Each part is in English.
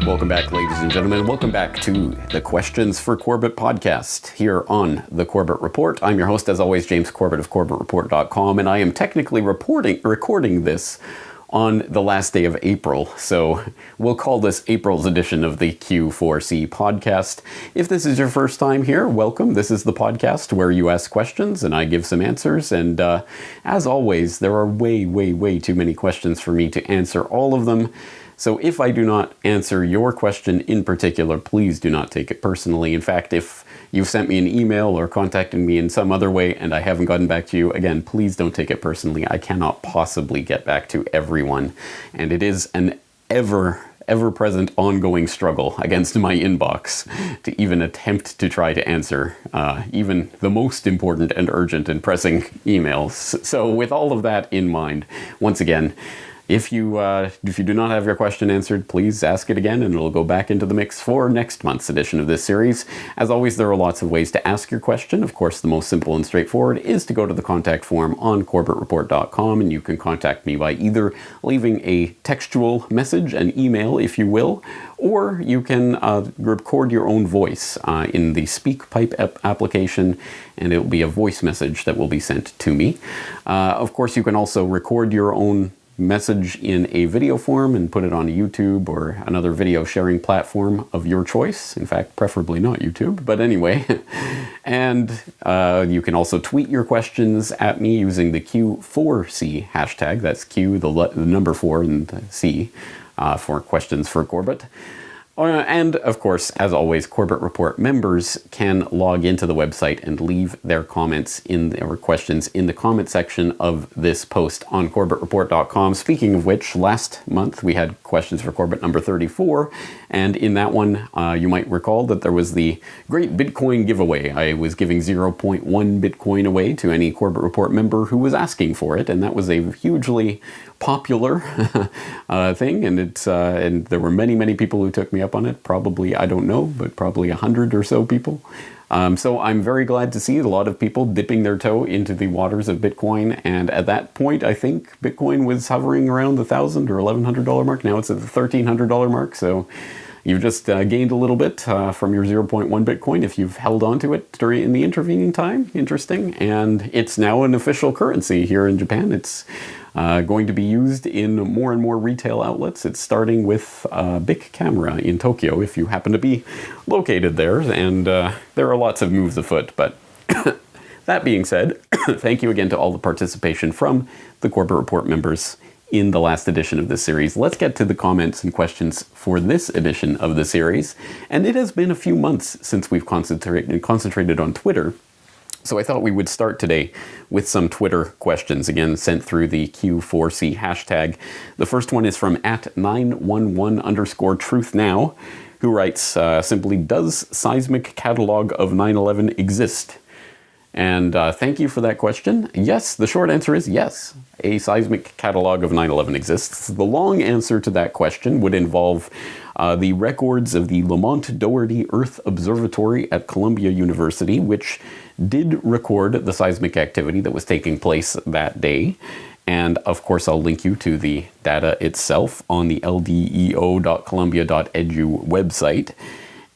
Welcome back, ladies and gentlemen. Welcome back to the Questions for Corbett podcast here on the Corbett Report. I'm your host, as always, James Corbett of CorbettReport.com, and I am technically recording this on the last day of April, so we'll call this April's edition of the Q4C podcast. If this is your first time here, welcome. This is the podcast where you ask questions and I give some answers, and as always, there are way too many questions for me to answer all of them. So if I do not answer your question in particular, please do not take it personally. In fact, if you've sent me an email or contacted me in some other way and I haven't gotten back to you, again, please don't take it personally. I cannot possibly get back to everyone. And it is an ever-present ongoing struggle against my inbox to even attempt to try to answer even the most important and urgent and pressing emails. So with all of that in mind, once again, if you do not have your question answered, please ask it again and it'll go back into the mix for next month's edition of this series. As always, there are lots of ways to ask your question. Of course, the most simple and straightforward is to go to the contact form on CorbettReport.com, and you can contact me by either leaving a textual message, an email if you will, or you can record your own voice in the SpeakPipe application, and it will be a voice message that will be sent to me. Of course, you can also record your own message in a video form and put it on YouTube or another video sharing platform of your choice. In fact, preferably not YouTube, but anyway. And you can also tweet your questions at me using the Q4C hashtag. That's Q, the number 4, and the C for Questions for Corbett. And, of course, as always, Corbett Report members can log into the website and leave their comments or questions in the comment section of this post on CorbettReport.com. Speaking of which, last month we had Questions for Corbett number 34, and in that one, you might recall that there was the great Bitcoin giveaway. I was giving 0.1 Bitcoin away to any Corbett Report member who was asking for it, and that was a hugely popular thing, and there were many people who took me up on it. Probably, I don't know, but probably 100 or so people. So I'm very glad to see a lot of people dipping their toe into the waters of Bitcoin, and at that point I think Bitcoin was hovering around the $1,000 or $1,100 mark. Now it's at the $1,300 mark, so you've just gained a little bit from your 0.1 Bitcoin if you've held on to it in the intervening time. Interesting. And it's now an official currency here in Japan. It's going to be used in more and more retail outlets. It's starting with Bic Camera in Tokyo, if you happen to be located there. And there are lots of moves afoot. But that being said, thank you again to all the participation from the Corbett Report members in the last edition of this series. Let's get to the comments and questions for this edition of the series. And it has been a few months since we've concentrated on Twitter. So I thought we would start today with some Twitter questions, again, sent through the Q4C hashtag. The first one is from @911_truthnow, who writes simply, does seismic catalog of 9/11 exist? And thank you for that question. Yes, the short answer is yes. A seismic catalog of 9/11 exists. The long answer to that question would involve the records of the Lamont Doherty Earth Observatory at Columbia University, which did record the seismic activity that was taking place that day. And of course, I'll link you to the data itself on the ldeo.columbia.edu website.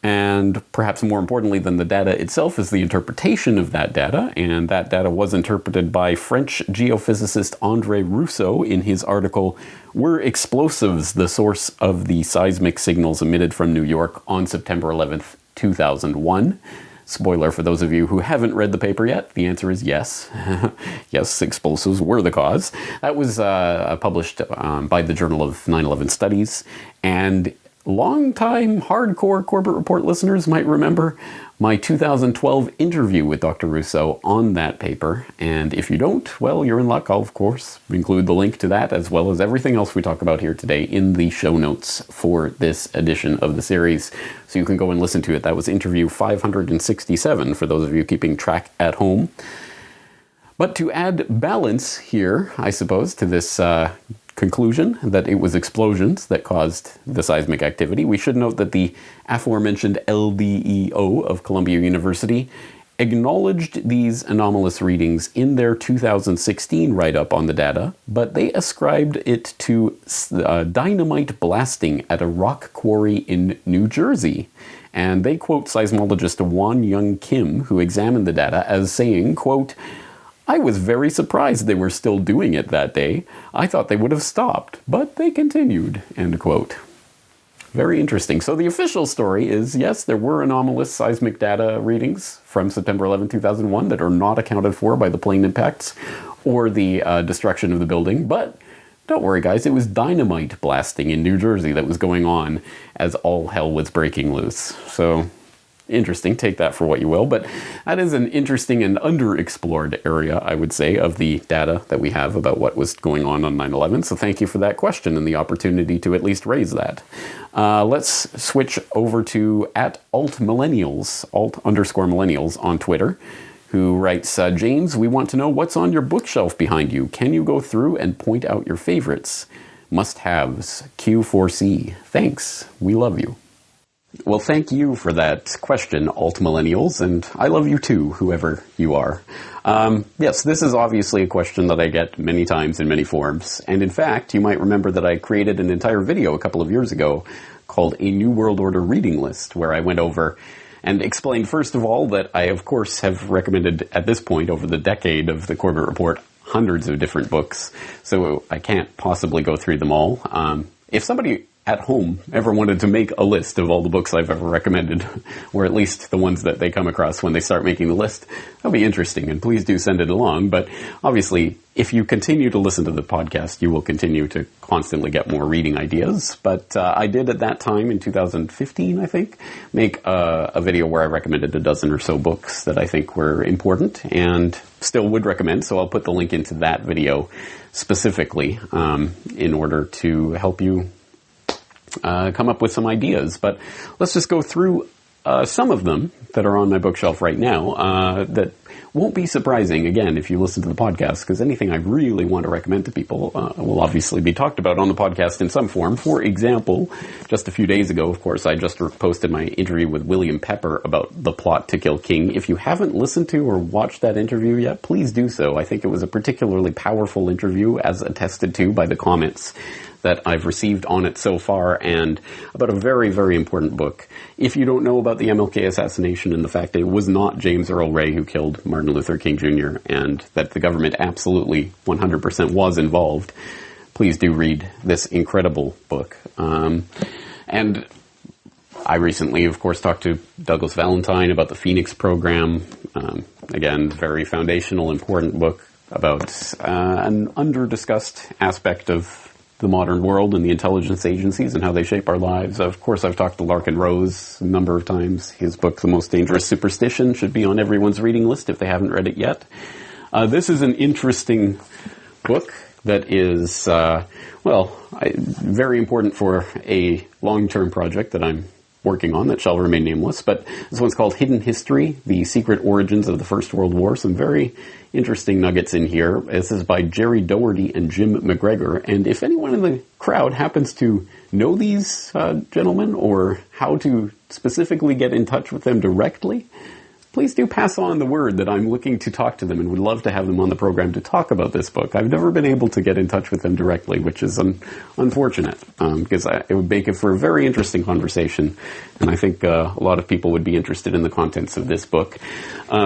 And perhaps more importantly than the data itself is the interpretation of that data, and that data was interpreted by French geophysicist André Rousseau in his article, Were Explosives the Source of the Seismic Signals Emitted from New York on September 11th, 2001? Spoiler for those of you who haven't read the paper yet, the answer is yes. Yes, explosives were the cause. That was published by the Journal of 9/11 Studies, and long-time hardcore Corbett Report listeners might remember my 2012 interview with Dr. Rousseau on that paper. And if you don't, well, you're in luck. I'll, of course, include the link to that as well as everything else we talk about here today in the show notes for this edition of the series. So you can go and listen to it. That was interview 567 for those of you keeping track at home. But to add balance here, I suppose, to this conclusion that it was explosions that caused the seismic activity, we should note that the aforementioned LDEO of Columbia University acknowledged these anomalous readings in their 2016 write-up on the data, but they ascribed it to dynamite blasting at a rock quarry in New Jersey. And they quote seismologist Won Young Kim, who examined the data, as saying, quote, "I was very surprised they were still doing it that day. I thought they would have stopped, but they continued," end quote. Very interesting. So the official story is, yes, there were anomalous seismic data readings from September 11, 2001 that are not accounted for by the plane impacts or the destruction of the building. But don't worry, guys, it was dynamite blasting in New Jersey that was going on as all hell was breaking loose. So interesting, take that for what you will, but that is an interesting and underexplored area, I would say, of the data that we have about what was going on 9/11. So thank you for that question and the opportunity to at least raise that. Let's switch over to @altmillennials, alt_millennials on Twitter, who writes, James, we want to know what's on your bookshelf behind you. Can you go through and point out your favorites? Must-haves, Q4C. Thanks. We love you. Well, thank you for that question, alt-millennials, and I love you too, whoever you are. Yes, this is obviously a question that I get many times in many forms, and in fact, you might remember that I created an entire video a couple of years ago called A New World Order Reading List, where I went over and explained, first of all, that I, of course, have recommended at this point, over the decade of the Corbett Report, hundreds of different books, so I can't possibly go through them all. If somebody at home ever wanted to make a list of all the books I've ever recommended, or at least the ones that they come across when they start making the list, that'll be interesting, and please do send it along. But obviously, if you continue to listen to the podcast, you will continue to constantly get more reading ideas. But I did at that time, in 2015, I think, make a video where I recommended a dozen or so books that I think were important, and still would recommend, so I'll put the link into that video specifically in order to help you come up with some ideas. But let's just go through some of them that are on my bookshelf right now that won't be surprising, again, if you listen to the podcast, because anything I really want to recommend to people will obviously be talked about on the podcast in some form. For example, just a few days ago, of course, I just posted my interview with William Pepper about the plot to kill King. If you haven't listened to or watched that interview yet, please do so. I think it was a particularly powerful interview, as attested to by the comments that I've received on it so far, and about a very, very important book. If you don't know about the MLK assassination and the fact that it was not James Earl Ray who killed Martin Luther King Jr., and that the government absolutely 100% was involved, please do read this incredible book. And I recently, of course, talked to Douglas Valentine about the Phoenix program. Again, very foundational, important book about an under-discussed aspect of the modern world and the intelligence agencies and how they shape our lives. Of course, I've talked to Larkin Rose a number of times. His book, The Most Dangerous Superstition, should be on everyone's reading list if they haven't read it yet. This is an interesting book that is, very important for a long-term project that I'm working on that shall remain nameless. But this one's called Hidden History, The Secret Origins of the First World War. Some very interesting nuggets in here. This is by Jerry Doherty and Jim McGregor. And if anyone in the crowd happens to know these gentlemen, or how to specifically get in touch with them directly, please do pass on the word that I'm looking to talk to them and would love to have them on the program to talk about this book. I've never been able to get in touch with them directly, which is unfortunate, because it would make it for a very interesting conversation, and I think a lot of people would be interested in the contents of this book.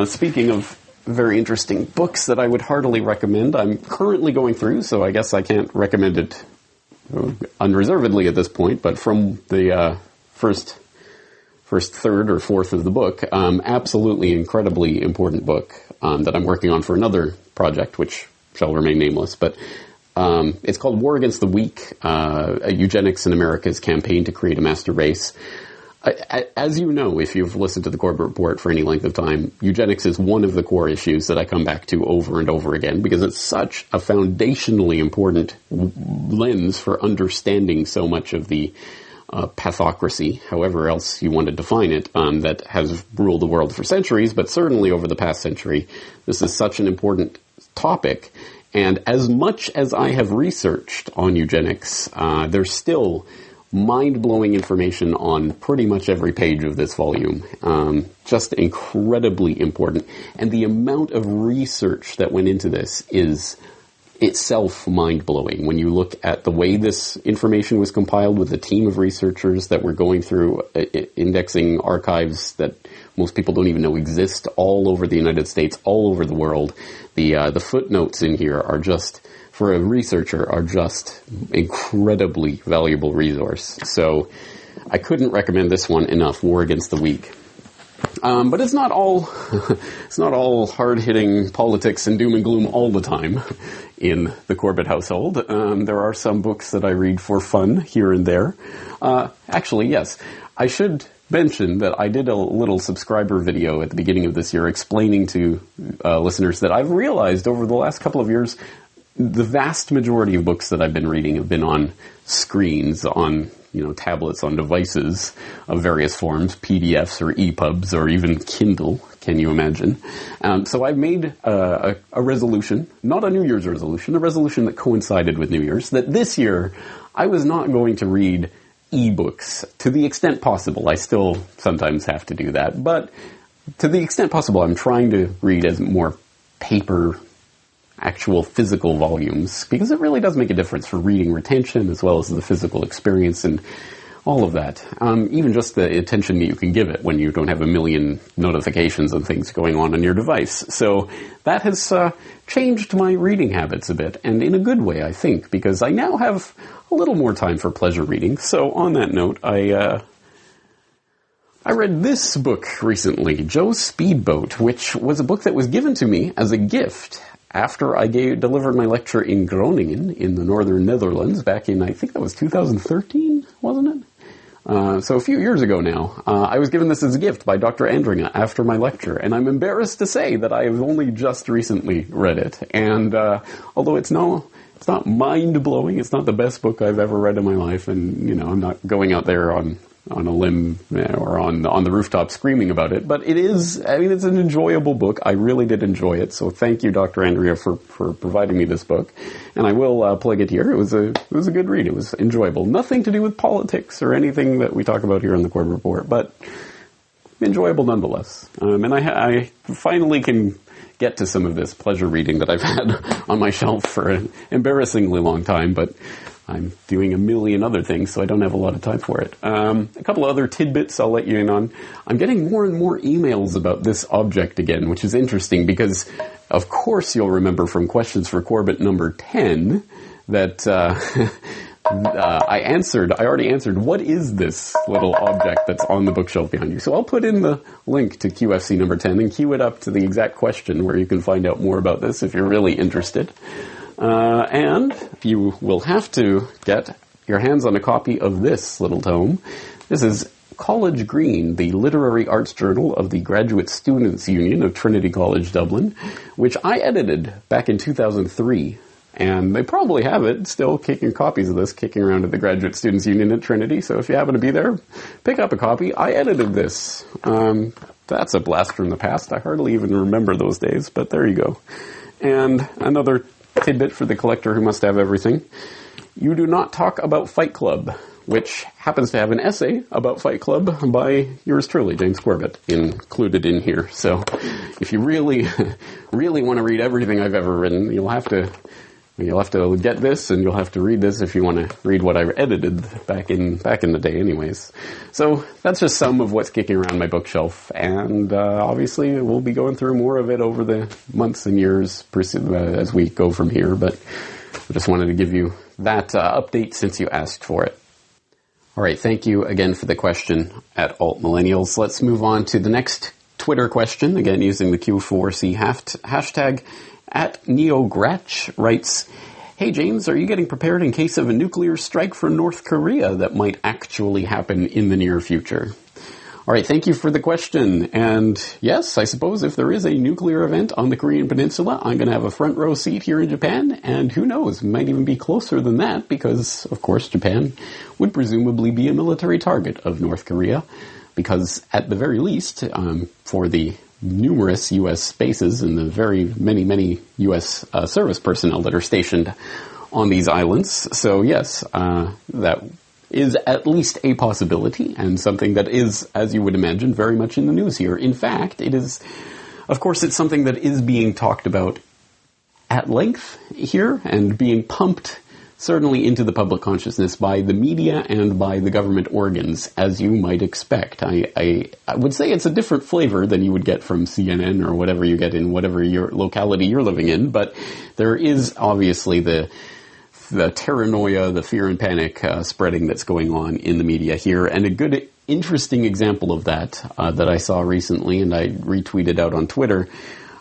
Speaking of very interesting books that I would heartily recommend, I'm currently going through, so I guess I can't recommend it unreservedly at this point, but from the first third or fourth of the book, absolutely incredibly important book that I'm working on for another project, which shall remain nameless. But it's called War Against the Weak, Eugenics in America's Campaign to Create a Master Race. As you know, if you've listened to the Corbett Report for any length of time, eugenics is one of the core issues that I come back to over and over again, because it's such a foundationally important lens for understanding so much of the pathocracy, however else you want to define it, that has ruled the world for centuries, but certainly over the past century, this is such an important topic. And as much as I have researched on eugenics, there's still mind-blowing information on pretty much every page of this volume. Just incredibly important. And the amount of research that went into this is itself mind-blowing. When you look at the way this information was compiled with a team of researchers that were going through indexing archives that most people don't even know exist all over the United States, all over the world. The footnotes in here are just, for a researcher, are just incredibly valuable resource. So I couldn't recommend this one enough, War Against the Weak. But it's not all hard-hitting politics and doom and gloom all the time in the Corbett household. There are some books that I read for fun here and there. Actually, yes, I should mention that I did a little subscriber video at the beginning of this year explaining to listeners that I've realized over the last couple of years the vast majority of books that I've been reading have been on screens, on tablets, on devices of various forms, PDFs or EPUBs or even Kindle. Can you imagine? So I've made a resolution, not a New Year's resolution, a resolution that coincided with New Year's, that this year I was not going to read ebooks to the extent possible. I still sometimes have to do that, but to the extent possible, I'm trying to read as more paper, actual physical volumes, because it really does make a difference for reading retention as well as the physical experience and all of that. Even just the attention that you can give it when you don't have a million notifications and things going on your device. So that has changed my reading habits a bit, and in a good way, I think, because I now have a little more time for pleasure reading. So on that note, I read this book recently, Joe's Speedboat, which was a book that was given to me as a gift after I delivered my lecture in Groningen in the northern Netherlands back in, I think that was 2013, wasn't it? So a few years ago now. I was given this as a gift by Dr. Andringa after my lecture, and I'm embarrassed to say that I have only just recently read it. And although it's not mind-blowing, it's not the best book I've ever read in my life, and I'm not going out there on a limb or on the rooftop screaming about it, but it's an enjoyable book. I really did enjoy it, so thank you, Dr. Andrea, for providing me this book, and I will plug it here. It was a good read. It was enjoyable. Nothing to do with politics or anything that we talk about here on the Corbett Report, but enjoyable nonetheless. And I finally can get to some of this pleasure reading that I've had on my shelf for an embarrassingly long time, but I'm doing a million other things, so I don't have a lot of time for it. A couple of other tidbits I'll let you in on. I'm getting more and more emails about this object again, which is interesting because, of course, you'll remember from Questions for Corbett number 10 that I already answered, what is this little object that's on the bookshelf behind you? So I'll put in the link to QFC number 10 and queue it up to the exact question where you can find out more about this if you're really interested. And you will have to get your hands on a copy of this little tome. This is College Green, the literary arts journal of the Graduate Students' Union of Trinity College Dublin, which I edited back in 2003. And they probably have it still copies of this kicking around at the Graduate Students' Union at Trinity. So if you happen to be there, pick up a copy. I edited this. That's a blast from the past. I hardly even remember those days, but there you go. And another tidbit for the collector who must have everything. You do not talk about Fight Club, which happens to have an essay about Fight Club by yours truly, James Corbett, included in here. So if you really, really want to read everything I've ever written, you'll have to get this, and you'll have to read this if you want to read what I edited back in the day anyways. So that's just some of what's kicking around my bookshelf, and obviously we'll be going through more of it over the months and years as we go from here, but I just wanted to give you that update since you asked for it. All right, thank you again for the question at Alt Millennials. Let's move on to the next Twitter question, again using the Q4C hashtag. At NeoGratch writes, hey James, are you getting prepared in case of a nuclear strike from North Korea that might actually happen in the near future? All right, thank you for the question. And yes, I suppose if there is a nuclear event on the Korean Peninsula, I'm going to have a front row seat here in Japan. And who knows, might even be closer than that because, of course, Japan would presumably be a military target of North Korea. Because at the very least, for the numerous U.S. bases and the very many U.S. Service personnel that are stationed on these islands. So yes, that is at least a possibility, and something that is, as you would imagine, very much in the news here. In fact, it is, of course, it's something that is being talked about at length here, and being pumped certainly into the public consciousness by the media and by the government organs, as you might expect. I would say it's a different flavor than you would get from CNN or whatever you get in whatever your locality you're living in, but there is obviously the paranoia, the fear and panic spreading that's going on in the media here, and a good, interesting example of that that I saw recently, and I retweeted out on Twitter,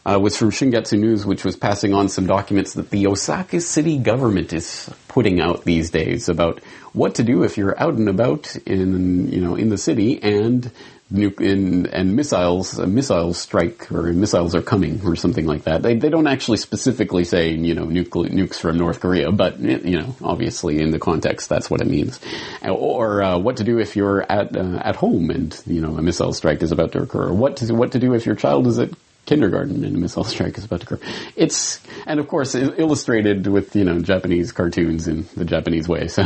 was from Shingetsu News, which was passing on some documents that the Osaka city government is putting out these days about what to do if you're out and about in the city and missiles strike, or missiles are coming, or something like that. They don't actually specifically say, nukes from North Korea, but, obviously in the context, that's what it means. Or, what to do if you're at home and, a missile strike is about to occur. Or what to do if your child is at kindergarten and a missile strike is about to occur. And of course, illustrated with, Japanese cartoons in the Japanese way. So,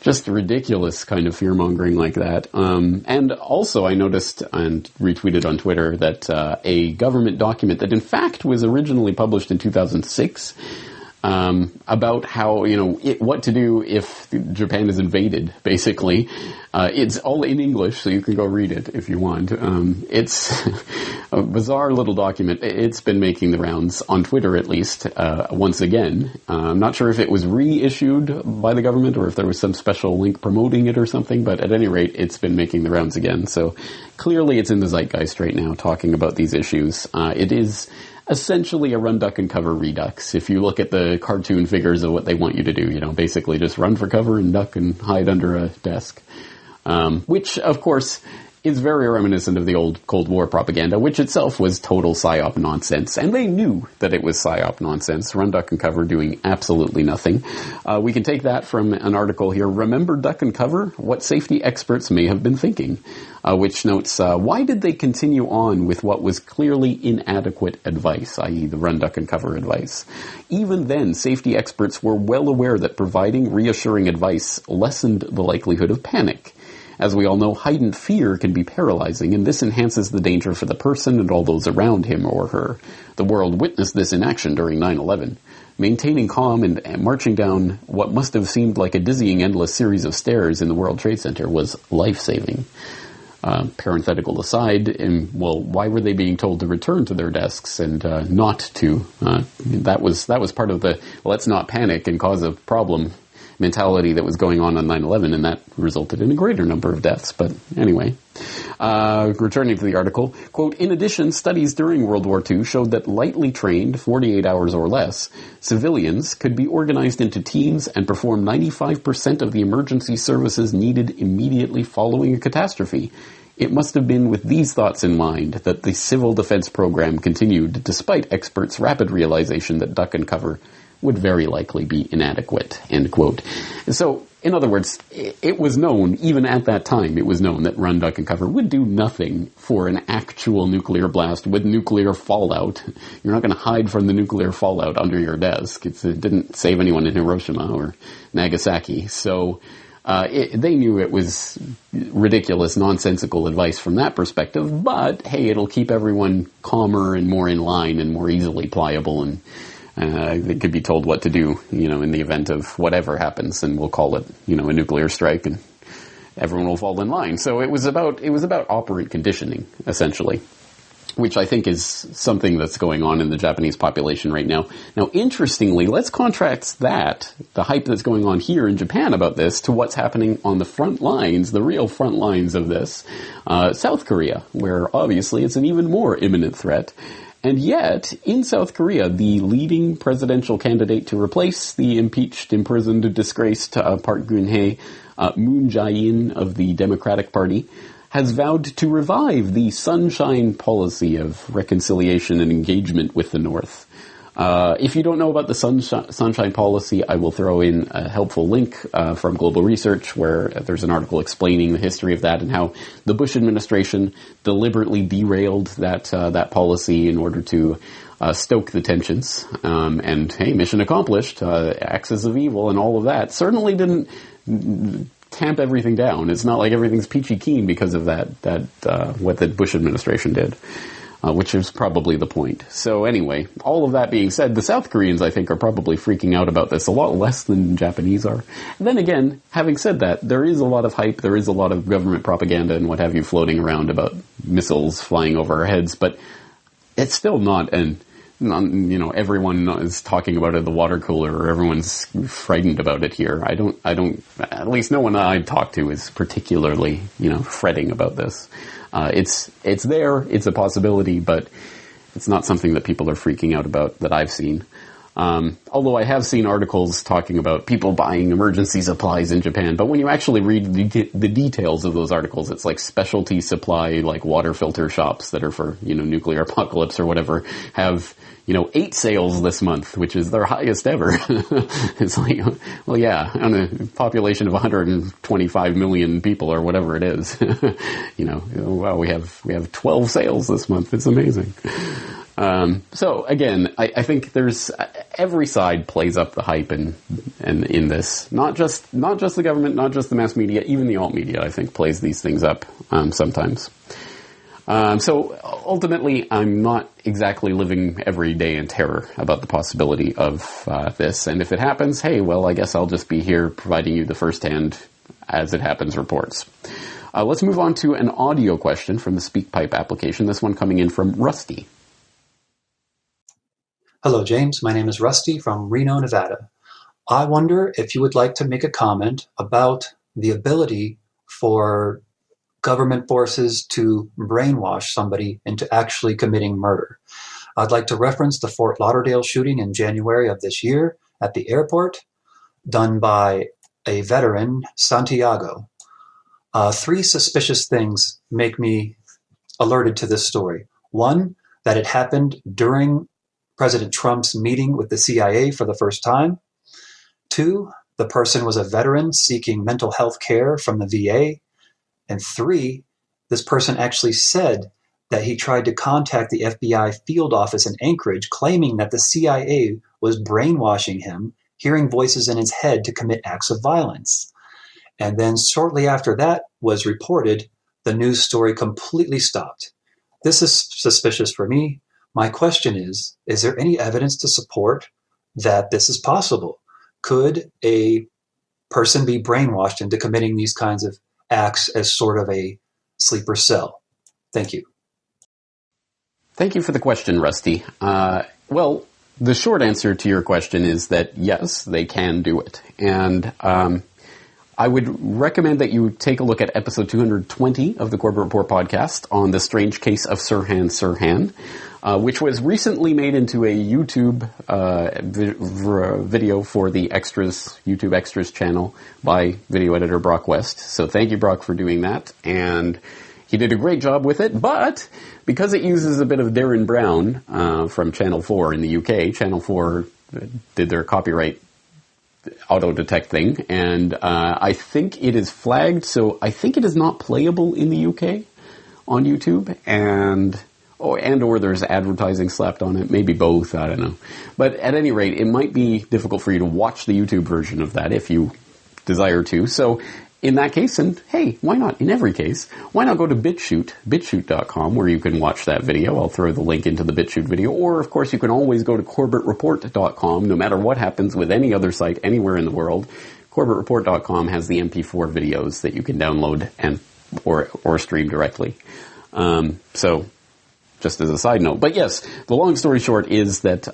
just ridiculous kind of fear-mongering like that. And also I noticed and retweeted on Twitter that a government document that in fact was originally published in 2006 about how, what to do if Japan is invaded, basically. It's all in English, so you can go read it if you want. It's a bizarre little document. It's been making the rounds, on Twitter at least, once again. I'm not sure if it was reissued by the government or if there was some special link promoting it or something, but at any rate, it's been making the rounds again. So clearly it's in the zeitgeist right now, talking about these issues. It is essentially a run, duck, and cover redux. If you look at the cartoon figures of what they want you to do, basically just run for cover and duck and hide under a desk. Which, of course, is very reminiscent of the old Cold War propaganda, which itself was total psyop nonsense. And they knew that it was psyop nonsense. Run, duck, and cover doing absolutely nothing. We can take that from an article here, Remember Duck and Cover? What Safety Experts May Have Been Thinking, which notes, why did they continue on with what was clearly inadequate advice, i.e. the run, duck, and cover advice? Even then, safety experts were well aware that providing reassuring advice lessened the likelihood of panic. As we all know, heightened fear can be paralyzing, and this enhances the danger for the person and all those around him or her. The world witnessed this in action during 9/11. Maintaining calm and marching down what must have seemed like a dizzying endless series of stairs in the World Trade Center was life-saving. Parenthetical aside, why were they being told to return to their desks and not to? That was part of the let's not panic and cause a problem mentality that was going on 9/11, and that resulted in a greater number of deaths. But anyway, returning to the article, quote, in addition, studies during World War II showed that lightly trained, 48 hours or less, civilians could be organized into teams and perform 95% of the emergency services needed immediately following a catastrophe. It must have been with these thoughts in mind that the civil defense program continued, despite experts' rapid realization that duck and cover would very likely be inadequate, end quote. So, in other words, it was known, even at that time, it was known that run, duck, and cover would do nothing for an actual nuclear blast with nuclear fallout. You're not going to hide from the nuclear fallout under your desk. It didn't save anyone in Hiroshima or Nagasaki. So, they knew it was ridiculous, nonsensical advice from that perspective, but hey, it'll keep everyone calmer and more in line and more easily pliable, and they could be told what to do, in the event of whatever happens, and we'll call it, a nuclear strike, and everyone will fall in line. So it was about operant conditioning, essentially, which I think is something that's going on in the Japanese population right now. Now, interestingly, let's contrast that, the hype that's going on here in Japan about this, to what's happening on the front lines, the real front lines of this, South Korea, where obviously it's an even more imminent threat. And yet, in South Korea, the leading presidential candidate to replace the impeached, imprisoned, disgraced Park Geun-hye, Moon Jae-in of the Democratic Party, has vowed to revive the sunshine policy of reconciliation and engagement with the North. If you don't know about the sunshine policy, I will throw in a helpful link from Global Research, where there's an article explaining the history of that and how the Bush administration deliberately derailed that policy in order to stoke the tensions. And hey, mission accomplished, axis of evil and all of that certainly didn't tamp everything down. It's not like everything's peachy keen because of that what the Bush administration did. Which is probably the point. So anyway, all of that being said, the South Koreans, I think, are probably freaking out about this a lot less than Japanese are. And then again, having said that, there is a lot of hype, there is a lot of government propaganda and what have you floating around about missiles flying over our heads, but it's still not everyone is talking about it at the water cooler or everyone's frightened about it here. I don't, at least no one I talk to is particularly, fretting about this. It's there, it's a possibility, but it's not something that people are freaking out about that I've seen. Although I have seen articles talking about people buying emergency supplies in Japan, but when you actually read the details of those articles, it's like specialty supply, like water filter shops that are for, nuclear apocalypse or whatever, have, 8 sales this month, which is their highest ever. It's like, well, yeah, on a population of 125 million people or whatever it is, wow, we have 12 sales this month. It's amazing. So again, I think there's every side plays up the hype and in this, not just the government, not just the mass media, even the alt media, I think plays these things up, sometimes. So ultimately, I'm not exactly living every day in terror about the possibility of this. And if it happens, hey, well, I guess I'll just be here providing you the first-hand, as it happens, reports. Let's move on to an audio question from the SpeakPipe application. This one coming in from Rusty. Hello, James. My name is Rusty from Reno, Nevada. I wonder if you would like to make a comment about the ability for government forces to brainwash somebody into actually committing murder. I'd like to reference the Fort Lauderdale shooting in January of this year at the airport, done by a veteran, Santiago. 3 suspicious things make me alerted to this story. 1, that it happened during President Trump's meeting with the CIA for the first time. 2, the person was a veteran seeking mental health care from the VA. And 3, this person actually said that he tried to contact the FBI field office in Anchorage, claiming that the CIA was brainwashing him, hearing voices in his head to commit acts of violence. And then shortly after that was reported, the news story completely stopped. This is suspicious for me. My question is there any evidence to support that this is possible? Could a person be brainwashed into committing these kinds of acts as sort of a sleeper cell? Thank you. Thank you for the question, Rusty. Well, the short answer to your question is that yes, they can do it. And I would recommend that you take a look at episode 220 of the Corbett Report podcast on the strange case of Sirhan Sirhan, which was recently made into a YouTube video for the YouTube Extras channel by video editor Brock West. So thank you, Brock, for doing that. And he did a great job with it, but because it uses a bit of Darren Brown from Channel 4 in the UK, Channel 4 did their copyright auto-detect thing, and I think it is flagged, so I think it is not playable in the UK on YouTube, or there's advertising slapped on it, maybe both, I don't know. But at any rate, it might be difficult for you to watch the YouTube version of that if you desire to. So in that case, and hey, why not? In every case, why not go to BitChute.com, where you can watch that video. I'll throw the link into the BitChute video. Or, of course, you can always go to CorbettReport.com, no matter what happens with any other site anywhere in the world. CorbettReport.com has the MP4 videos that you can download or stream directly. So, just as a side note. But yes, the long story short is that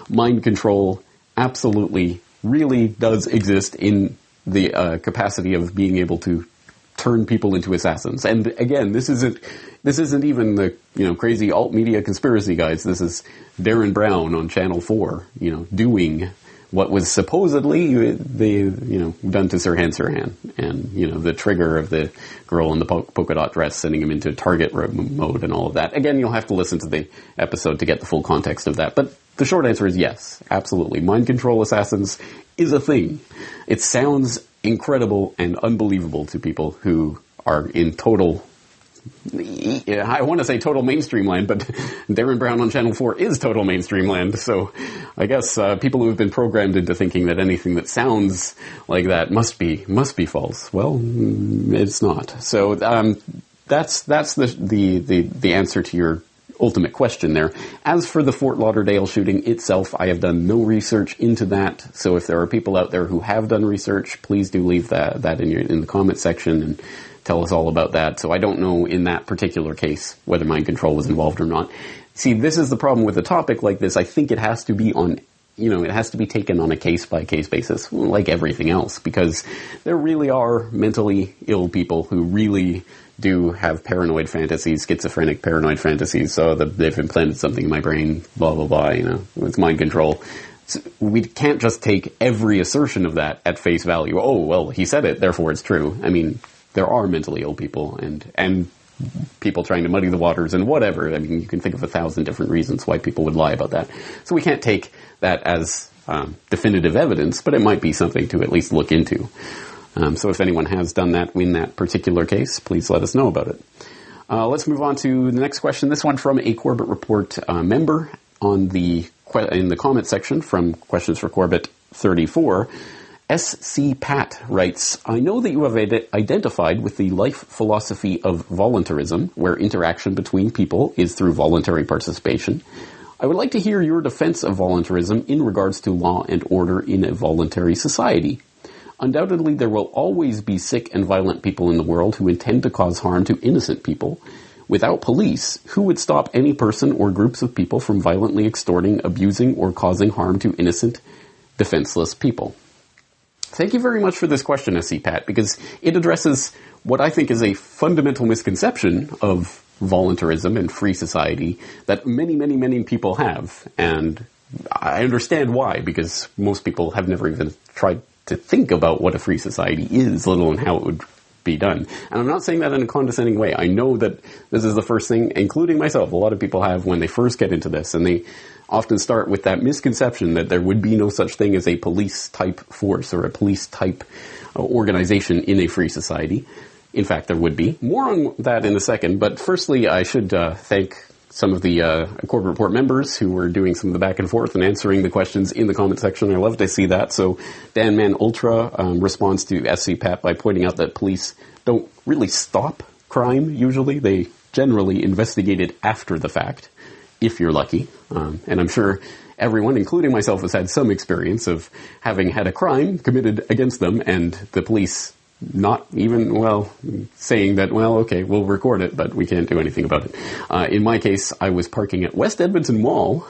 mind control absolutely really does exist in the capacity of being able to turn people into assassins. And again, this isn't even the crazy alt media conspiracy guys. This is Darren Brown on Channel 4, doing what was supposedly done to Sirhan Sirhan, and the trigger of the girl in the polka dot dress, sending him into target mode and all of that. Again, you'll have to listen to the episode to get the full context of that. But the short answer is yes, absolutely. Mind control assassins is a thing. It sounds incredible and unbelievable to people who are in total I want to say total mainstream land, but Darren Brown on Channel 4 is total mainstream land. So I guess people who have been programmed into thinking that anything that sounds like that must be false. Well, it's not. So that's the answer to your ultimate question there. As for the Fort Lauderdale shooting itself, I have done no research into that. So if there are people out there who have done research, please do leave that in the comment section and tell us all about that. So I don't know in that particular case whether mind control was involved or not. See, this is the problem with a topic like this. I think it has to be it has to be taken on a case-by-case basis, like everything else, because there really are mentally ill people who really do have paranoid fantasies, schizophrenic paranoid fantasies. So they've implanted something in my brain, blah, blah, blah, it's mind control. So we can't just take every assertion of that at face value. Oh, well, he said it, therefore it's true. I mean, there are mentally ill people and people trying to muddy the waters and whatever. I mean, you can think of 1,000 different reasons why people would lie about that. So we can't take that as definitive evidence, but it might be something to at least look into. So if anyone has done that in that particular case, please let us know about it. Let's move on to the next question. This one from a Corbett Report member in the comment section from Questions for Corbett 34. S.C. Pat writes, I know that you have identified with the life philosophy of voluntarism, where interaction between people is through voluntary participation. I would like to hear your defense of voluntarism in regards to law and order in a voluntary society. Undoubtedly, there will always be sick and violent people in the world who intend to cause harm to innocent people. Without police, who would stop any person or groups of people from violently extorting, abusing, or causing harm to innocent, defenseless people? Thank you very much for this question, SC Pat, because it addresses what I think is a fundamental misconception of voluntarism and free society that many, many, many people have. And I understand why, because most people have never even tried to think about what a free society is, let alone how it would be done. And I'm not saying that in a condescending way. I know that this is the first thing, including myself, a lot of people have when they first get into this, and they often start with that misconception that there would be no such thing as a police-type force or a police-type organization in a free society. In fact, there would be. More on that in a second, but firstly, I should thank some of the Corbett Report members who were doing some of the back and forth and answering the questions in the comment section. I love to see that. So Dan Man Ultra responds to SC Pat by pointing out that police don't really stop crime usually. They generally investigate it after the fact, if you're lucky. And I'm sure everyone, including myself, has had some experience of having had a crime committed against them and the police not even, saying that, okay, we'll record it, but we can't do anything about it. In my case, I was parking at West Edmonton Mall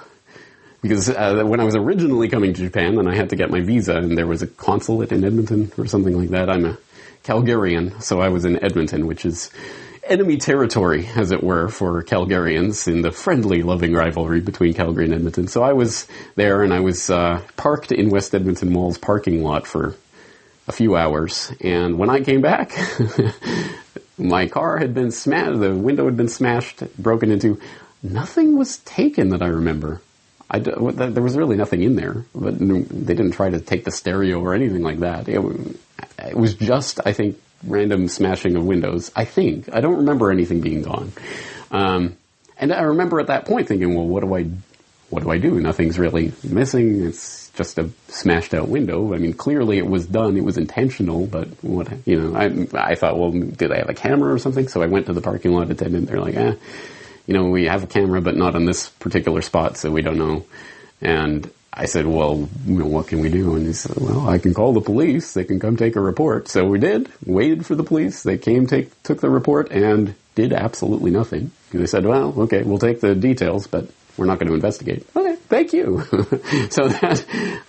because when I was originally coming to Japan and I had to get my visa and there was a consulate in Edmonton or something like that, I'm a Calgarian, so I was in Edmonton, which is enemy territory, as it were, for Calgarians in the friendly, loving rivalry between Calgary and Edmonton. So I was there and I was parked in West Edmonton Mall's parking lot for a few hours, and when I came back, my car had been smashed, the window had been smashed, broken into. Nothing was taken that I remember. There was really nothing in there, but they didn't try to take the stereo or anything like that. It was just, I think, random smashing of windows. I think. I don't remember anything being gone. And I remember at that point thinking, well, what do I do? Nothing's really missing. It's just a smashed out window. I mean, clearly it was done. It was intentional, but I thought, well, did I have a camera or something? So I went to the parking lot attendant. They're like, we have a camera, but not on this particular spot, so we don't know. And I said, well, what can we do? And he said, well, I can call the police. They can come take a report. So we did, waited for the police. They came, took the report, and did absolutely nothing. They said, well, okay, we'll take the details, but we're not going to investigate. Okay, thank you. So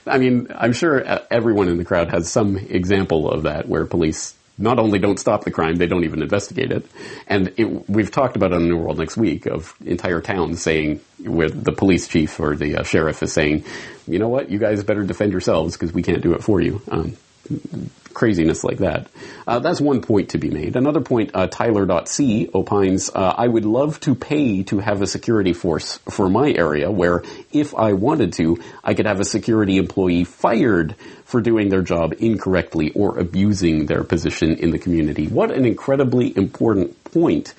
I'm sure everyone in the crowd has some example of that where police not only don't stop the crime, they don't even investigate it. And we've talked about it on New World Next Week of entire towns saying, where the police chief or the sheriff is saying, you know what, you guys better defend yourselves because we can't do it for you. Craziness like that. That's one point to be made. Another point, Tyler.c opines, I would love to pay to have a security force for my area where, if I wanted to, I could have a security employee fired for doing their job incorrectly or abusing their position in the community. What an incredibly important point.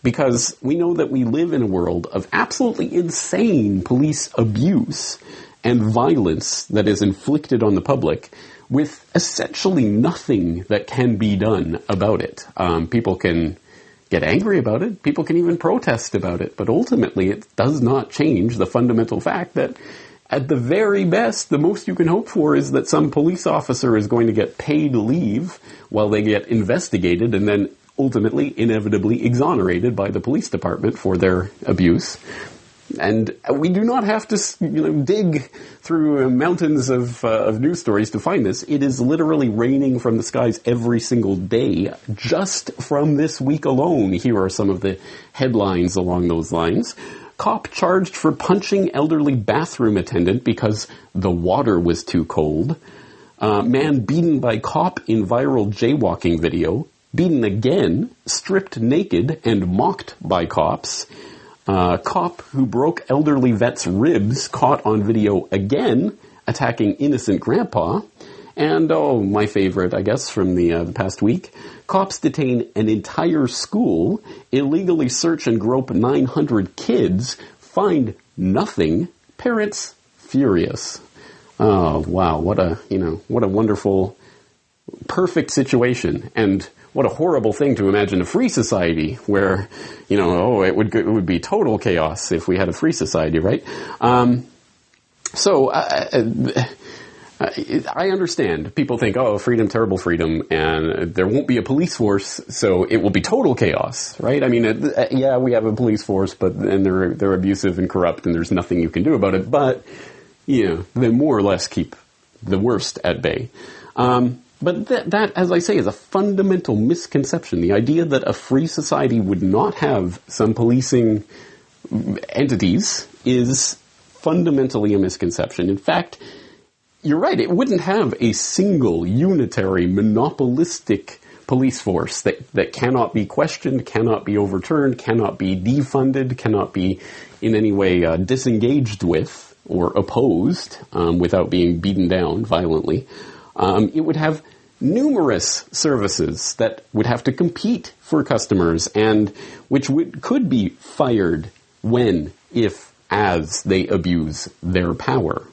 because we know that we live in a world of absolutely insane police abuse and violence that is inflicted on the public with essentially nothing that can be done about it. People can get angry about it. People can even protest about it. But ultimately, it does not change the fundamental fact that at the very best, the most you can hope for is that some police officer is going to get paid leave while they get investigated and then ultimately, inevitably exonerated by the police department for their abuse. And we do not have to, dig through mountains of news stories to find this. It is literally raining from the skies every single day. Just from this week alone, here are some of the headlines along those lines. Cop charged for punching elderly bathroom attendant because the water was too cold. Man beaten by cop in viral jaywalking video. Beaten again, stripped naked, and mocked by cops. Cop who broke elderly vet's ribs caught on video again, attacking innocent grandpa. And, my favorite, I guess, from the past week. Cops detain an entire school, illegally search and grope 900 kids, find nothing, parents furious. Oh, wow, what a wonderful, perfect situation. And what a horrible thing to imagine a free society where, it would be total chaos if we had a free society, right? I understand. People think, freedom, terrible freedom, and there won't be a police force, so it will be total chaos, right? I mean, we have a police force, but then they're abusive and corrupt, and there's nothing you can do about it. But, they more or less keep the worst at bay. But that, as I say, is a fundamental misconception. The idea that a free society would not have some policing entities is fundamentally a misconception. In fact, you're right, it wouldn't have a single, unitary, monopolistic police force that cannot be questioned, cannot be overturned, cannot be defunded, cannot be in any way disengaged with or opposed without being beaten down violently. It would have numerous services that would have to compete for customers and which could be fired when, if, as they abuse their power.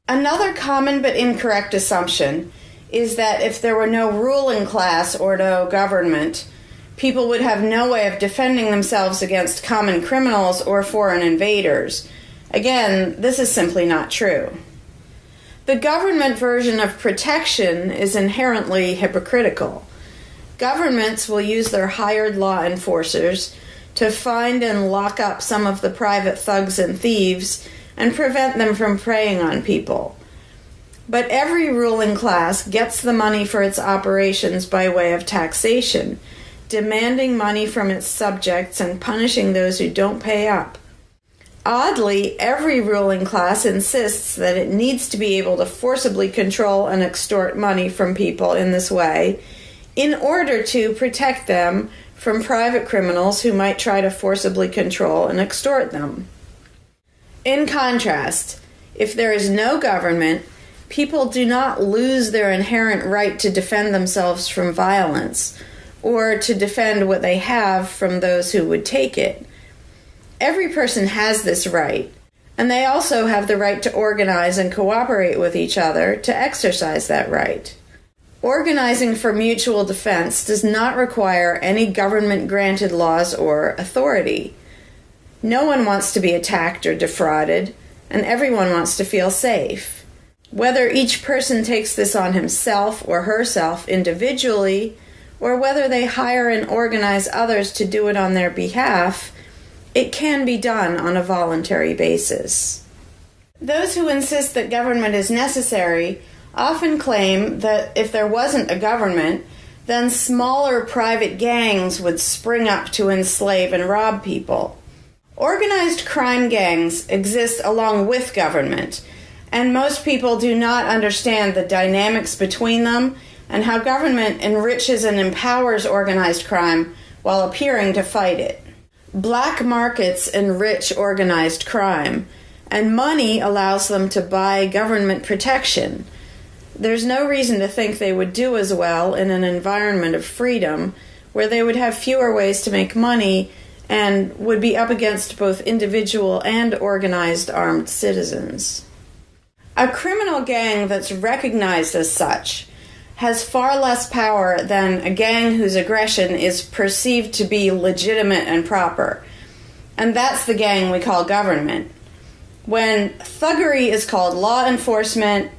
Another common but incorrect assumption is that if there were no ruling class or no government, people would have no way of defending themselves against common criminals or foreign invaders. Again, this is simply not true. The government version of protection is inherently hypocritical. Governments will use their hired law enforcers to find and lock up some of the private thugs and thieves and prevent them from preying on people. But every ruling class gets the money for its operations by way of taxation, demanding money from its subjects and punishing those who don't pay up. Oddly, every ruling class insists that it needs to be able to forcibly control and extort money from people in this way in order to protect them from private criminals who might try to forcibly control and extort them. In contrast, if there is no government, people do not lose their inherent right to defend themselves from violence or to defend what they have from those who would take it. Every person has this right, and they also have the right to organize and cooperate with each other to exercise that right. Organizing for mutual defense does not require any government-granted laws or authority. No one wants to be attacked or defrauded, and everyone wants to feel safe. Whether each person takes this on himself or herself individually, or whether they hire and organize others to do it on their behalf, it can be done on a voluntary basis. Those who insist that government is necessary often claim that if there wasn't a government, then smaller private gangs would spring up to enslave and rob people. Organized crime gangs exist along with government, and most people do not understand the dynamics between them and how government enriches and empowers organized crime while appearing to fight it. Black markets enrich organized crime, and money allows them to buy government protection. There's no reason to think they would do as well in an environment of freedom where they would have fewer ways to make money and would be up against both individual and organized armed citizens. A criminal gang that's recognized as such has far less power than a gang whose aggression is perceived to be legitimate and proper. And that's the gang we call government. When thuggery is called law enforcement,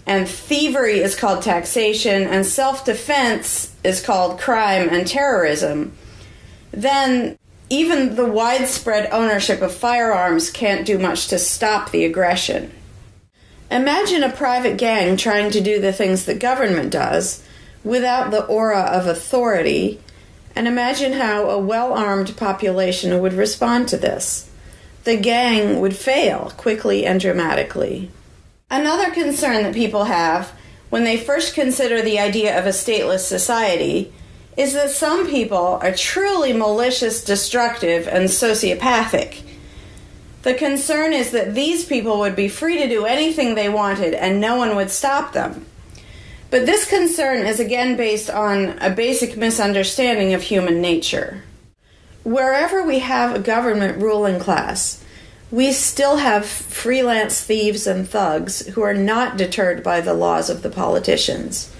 and thievery is called taxation, and self-defense is called crime and terrorism, then even the widespread ownership of firearms can't do much to stop the aggression. Imagine a private gang trying to do the things that government does without the aura of authority, and imagine how a well-armed population would respond to this. The gang would fail quickly and dramatically. Another concern that people have when they first consider the idea of a stateless society is that some people are truly malicious, destructive, and sociopathic. The concern is that these people would be free to do anything they wanted and no one would stop them. But this concern is again based on a basic misunderstanding of human nature. Wherever we have a government ruling class, we still have freelance thieves and thugs who are not deterred by the laws of the politicians.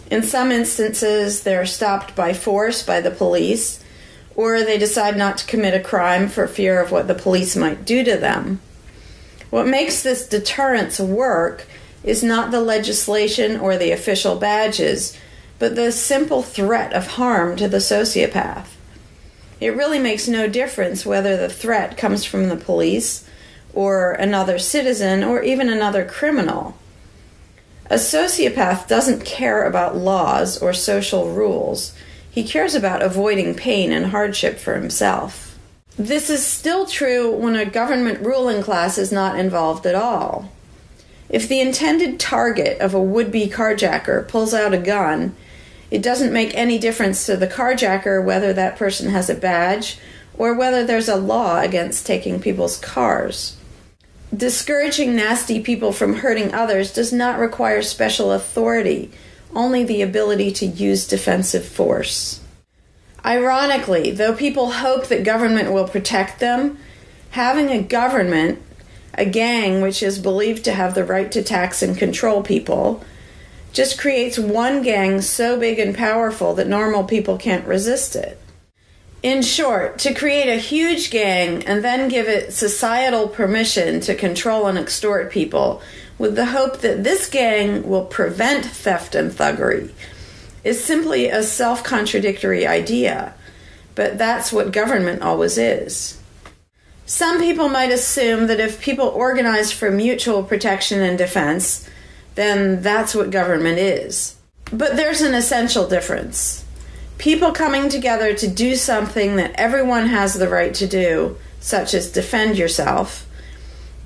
In some instances, they're stopped by force by the police, or they decide not to commit a crime for fear of what the police might do to them. What makes this deterrence work is not the legislation or the official badges, but the simple threat of harm to the sociopath. It really makes no difference whether the threat comes from the police, or another citizen, or even another criminal. A sociopath doesn't care about laws or social rules. He cares about avoiding pain and hardship for himself. This is still true when a government ruling class is not involved at all. If the intended target of a would-be carjacker pulls out a gun, it doesn't make any difference to the carjacker whether that person has a badge or whether there's a law against taking people's cars. Discouraging nasty people from hurting others does not require special authority, only the ability to use defensive force. Ironically, though people hope that government will protect them, having a government, a gang which is believed to have the right to tax and control people, just creates one gang so big and powerful that normal people can't resist it. In short, to create a huge gang and then give it societal permission to control and extort people with the hope that this gang will prevent theft and thuggery is simply a self-contradictory idea, but that's what government always is. Some people might assume that if people organize for mutual protection and defense, then that's what government is. But there's an essential difference. People coming together to do something that everyone has the right to do, such as defend yourself,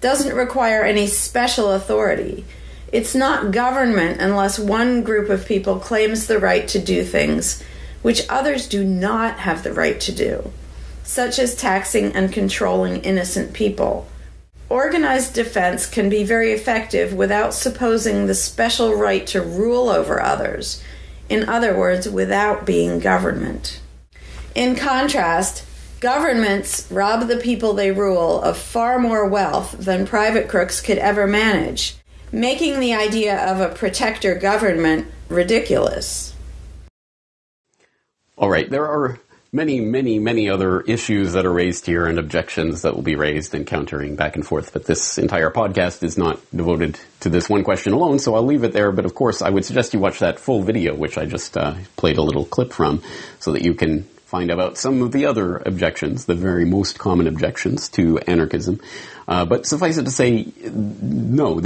doesn't require any special authority. It's not government unless one group of people claims the right to do things which others do not have the right to do, such as taxing and controlling innocent people. Organized defense can be very effective without supposing the special right to rule over others. In other words, without being government. In contrast, governments rob the people they rule of far more wealth than private crooks could ever manage, making the idea of a protector government ridiculous. All right, there are many other issues that are raised here and objections that will be raised and countering back and forth. But this entire podcast is not devoted to this one question alone, so I'll leave it there. But of course, I would suggest you watch that full video, which I just played a little clip from, so that you can find out some of the other objections, the very most common objections to anarchism. But suffice it to say, no,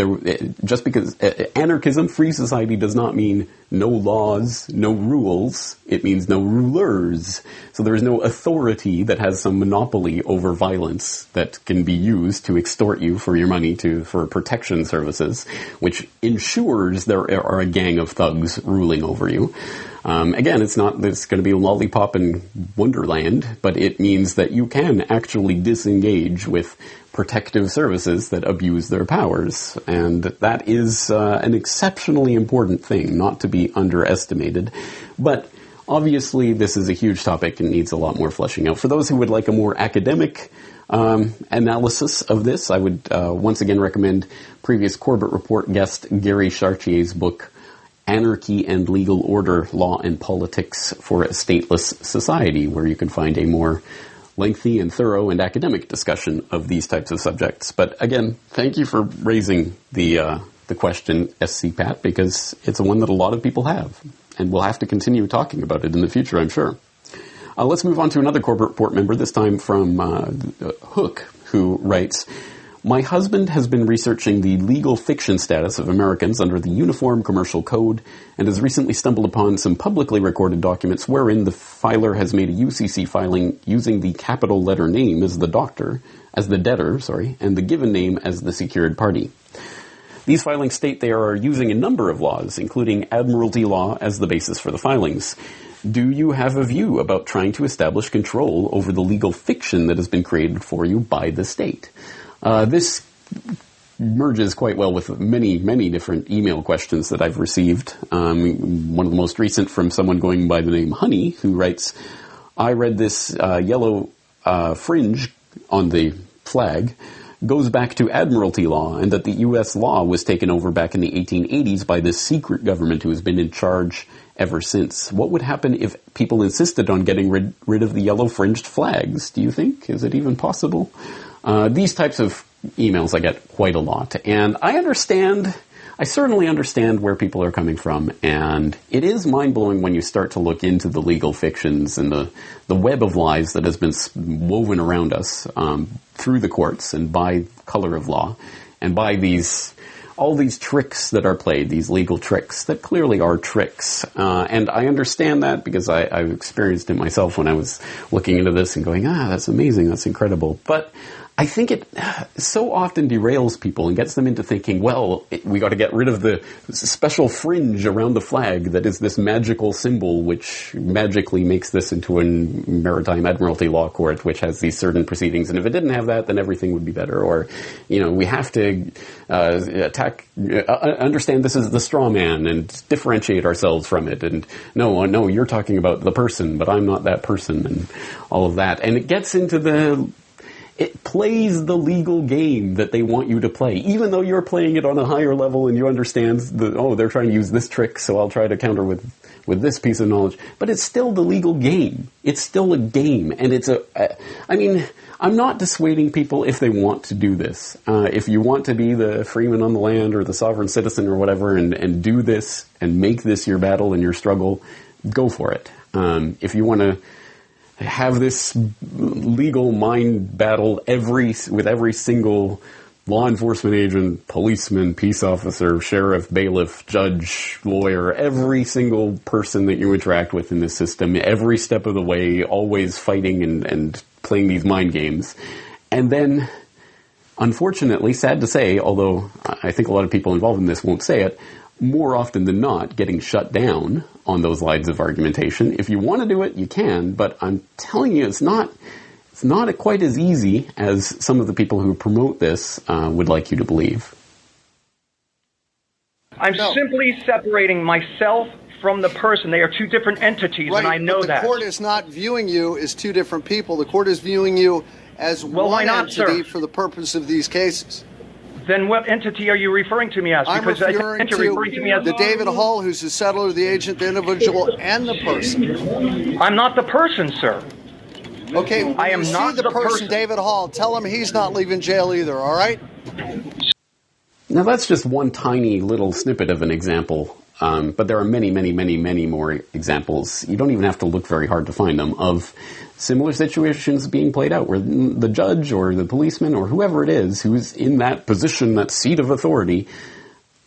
just because anarchism, free society, does not mean no laws, no rules. It means no rulers. So there is no authority that has some monopoly over violence that can be used to extort you for your money for protection services, which ensures there are a gang of thugs ruling over you. Again, it's not that it's going to be a lollipop in Wonderland, but it means that you can actually disengage with protective services that abuse their powers. And that is an exceptionally important thing, not to be underestimated. But obviously, this is a huge topic and needs a lot more fleshing out. For those who would like a more academic analysis of this, I would once again recommend previous Corbett Report guest Gary Chartier's book, Anarchy and Legal Order, Law and Politics for a Stateless Society, where you can find a more lengthy and thorough and academic discussion of these types of subjects. But again, thank you for raising the question, SC Pat, because it's one that a lot of people have, and we'll have to continue talking about it in the future, I'm sure. Let's move on to another Corbett Report member, this time from Hook, who writes, my husband has been researching the legal fiction status of Americans under the Uniform Commercial Code and has recently stumbled upon some publicly recorded documents wherein the filer has made a UCC filing using the capital letter name as the debtor, and the given name as the secured party. These filings state they are using a number of laws, including admiralty law, as the basis for the filings. Do you have a view about trying to establish control over the legal fiction that has been created for you by the state? This merges quite well with many, many different email questions that I've received. One of the most recent from someone going by the name Honey, who writes, I read this yellow fringe on the flag goes back to admiralty law, and that the U.S. law was taken over back in the 1880s by this secret government who has been in charge ever since. What would happen if people insisted on getting rid of the yellow fringed flags? Do you think? Is it even possible? These types of emails I get quite a lot, and I certainly understand where people are coming from, and it is mind-blowing when you start to look into the legal fictions and the web of lies that has been woven around us through the courts and by color of law, and by all these tricks that are played, these legal tricks that clearly are tricks. And I understand that because I've experienced it myself when I was looking into this and going, that's amazing, that's incredible. But I think it so often derails people and gets them into thinking, we got to get rid of the special fringe around the flag that is this magical symbol which magically makes this into a maritime admiralty law court which has these certain proceedings. And if it didn't have that, then everything would be better. Or, we have to understand this is the straw man and differentiate ourselves from it. And no, you're talking about the person, but I'm not that person, and all of that. And it gets into it plays the legal game that they want you to play, even though you're playing it on a higher level and you understand they're trying to use this trick, so I'll try to counter with this piece of knowledge. But it's still the legal game. It's still a game, and I'm not dissuading people if they want to do this. If you want to be the freeman on the land or the sovereign citizen or whatever and do this and make this your battle and your struggle, go for it. If you want to have this legal mind battle with every single law enforcement agent, policeman, peace officer, sheriff, bailiff, judge, lawyer, every single person that you interact with in this system, every step of the way, always fighting and playing these mind games. And then, unfortunately, sad to say, although I think a lot of people involved in this won't say it, more often than not, getting shut down on those lines of argumentation. If you want to do it, you can, but I'm telling you, it's not quite as easy as some of the people who promote this would like you to believe. I'm simply separating myself from the person. They are two different entities, right, and I know that. The court is not viewing you as two different people. The court is viewing you as one entity for the purpose of these cases. Then what entity are you referring to me as? Because I'm referring to me as the David Hall, who's the settler, the agent, the individual, and the person. I'm not the person, sir. Okay, when I am you not see the person, David Hall, tell him he's not leaving jail either, all right? Now, that's just one tiny little snippet of an example, but there are many, many, many, many more examples. You don't even have to look very hard to find them, of similar situations being played out where the judge or the policeman or whoever it is who's in that position, that seat of authority,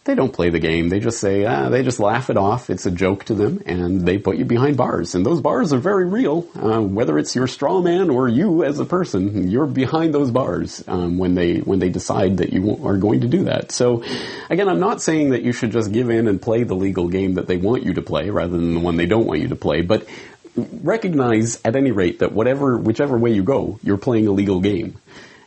they don't play the game. They just say, they just laugh it off. It's a joke to them, and they put you behind bars. And those bars are very real. Whether it's your straw man or you as a person, you're behind those bars when they decide that you are going to do that. So, again, I'm not saying that you should just give in and play the legal game that they want you to play rather than the one they don't want you to play. But recognize, at any rate, that whichever way you go, you're playing a legal game.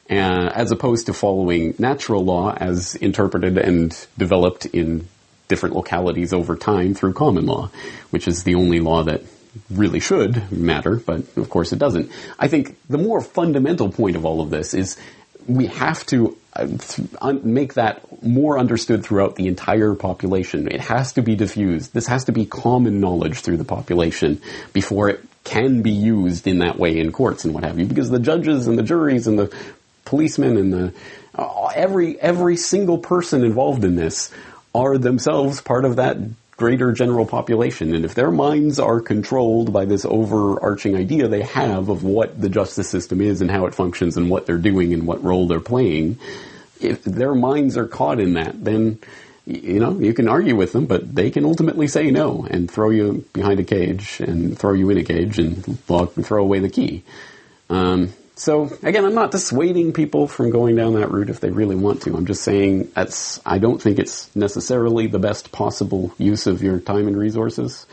As opposed to following natural law as interpreted and developed in different localities over time through common law, which is the only law that really should matter, but of course it doesn't. I think the more fundamental point of all of this is we have to make that more understood throughout the entire population. It has to be diffused. This has to be common knowledge through the population before it can be used in that way in courts and what have you, because the judges and the juries and the policemen and the every single person involved in this are themselves part of that greater general population. And if their minds are controlled by this overarching idea they have of what the justice system is and how it functions and what they're doing and what role they're playing, if their minds are caught in that, then, you can argue with them, but they can ultimately say no and throw you behind a cage and throw you in a cage and throw away the key. So again, I'm not dissuading people from going down that route if they really want to. I'm just saying I don't think it's necessarily the best possible use of your time and resources.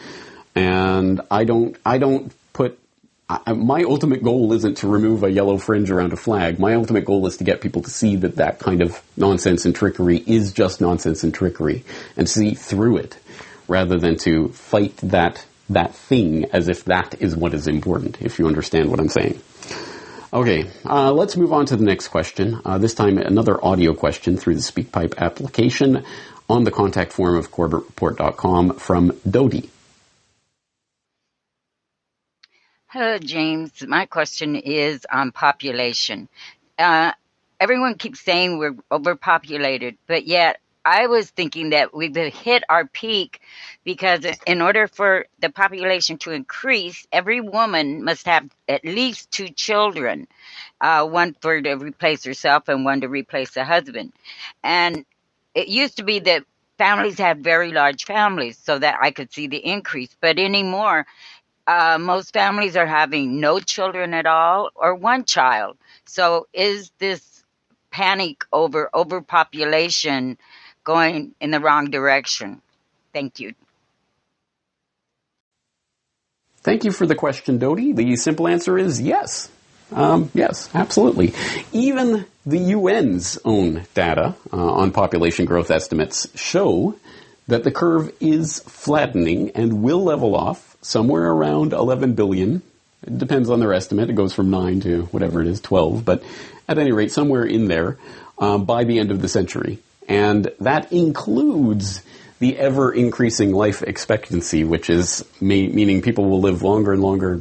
And I don't put, my ultimate goal isn't to remove a yellow fringe around a flag. My ultimate goal is to get people to see that kind of nonsense and trickery is just nonsense and trickery and see through it rather than to fight that thing as if that is what is important, if you understand what I'm saying. Okay, let's move on to the next question. This time, another audio question through the SpeakPipe application on the contact form of CorbettReport.com from Dodie. Hello, James. My question is on population. Everyone keeps saying we're overpopulated, but yet I was thinking that we've hit our peak because in order for the population to increase, every woman must have at least 2 children, one to replace herself and one to replace the husband. And it used to be that families had very large families so that I could see the increase. But anymore, most families are having no children at all or one child. So is this panic over overpopulation going in the wrong direction? Thank you. Thank you for the question, Dodie. The simple answer is yes. Yes, absolutely. Even the UN's own data on population growth estimates show that the curve is flattening and will level off somewhere around 11 billion. It depends on their estimate. It goes from 9 to whatever it is, 12. But at any rate, somewhere in there by the end of the century. And that includes the ever-increasing life expectancy, which is meaning people will live longer and longer.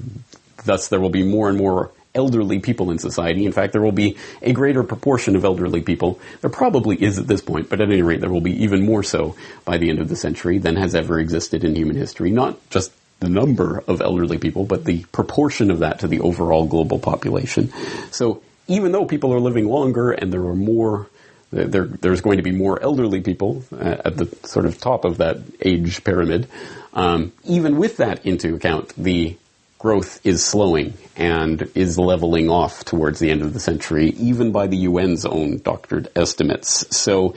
Thus, there will be more and more elderly people in society. In fact, there will be a greater proportion of elderly people. There probably is at this point, but at any rate, there will be even more so by the end of the century than has ever existed in human history. Not just the number of elderly people, but the proportion of that to the overall global population. So even though people are living longer and there are more, there's going to be more elderly people at the sort of top of that age pyramid, even with that into account, the growth is slowing and is leveling off towards the end of the century, even by the UN's own doctored estimates. So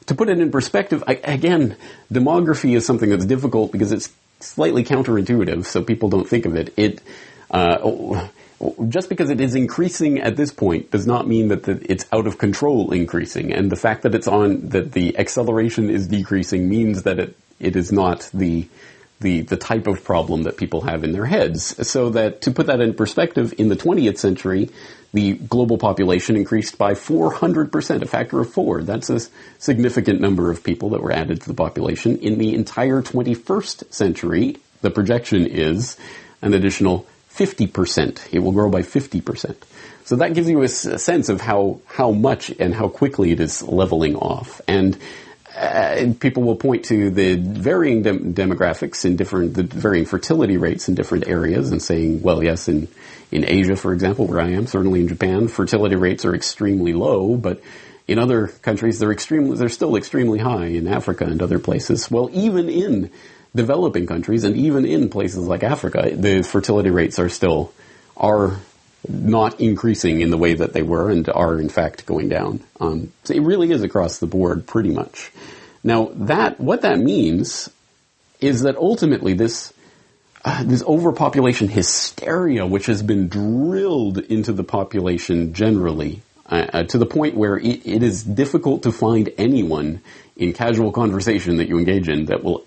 to put it in perspective, again, demography is something that's difficult because it's slightly counterintuitive, so people don't think of it. Just because it is increasing at this point does not mean that it's out of control increasing. And the fact that that the acceleration is decreasing means that it is not the type of problem that people have in their heads. So that, to put that in perspective, in the 20th century, the global population increased by 400%, a factor of 4. That's a significant number of people that were added to the population. In the entire 21st century, the projection is an additional 50%. It will grow by 50%. So that gives you a sense of how much and how quickly it is leveling off. And people will point to the varying demographics in the varying fertility rates in different areas and saying, well, yes, in Asia, for example, where I am, certainly in Japan, fertility rates are extremely low, but in other countries, they're still extremely high, in Africa and other places. Well, even in developing countries and even in places like Africa, the fertility rates are not increasing in the way that they were and are in fact going down. So it really is across the board pretty much. Now what that means is that ultimately this overpopulation hysteria, which has been drilled into the population generally, to the point where it is difficult to find anyone in casual conversation that you engage in that will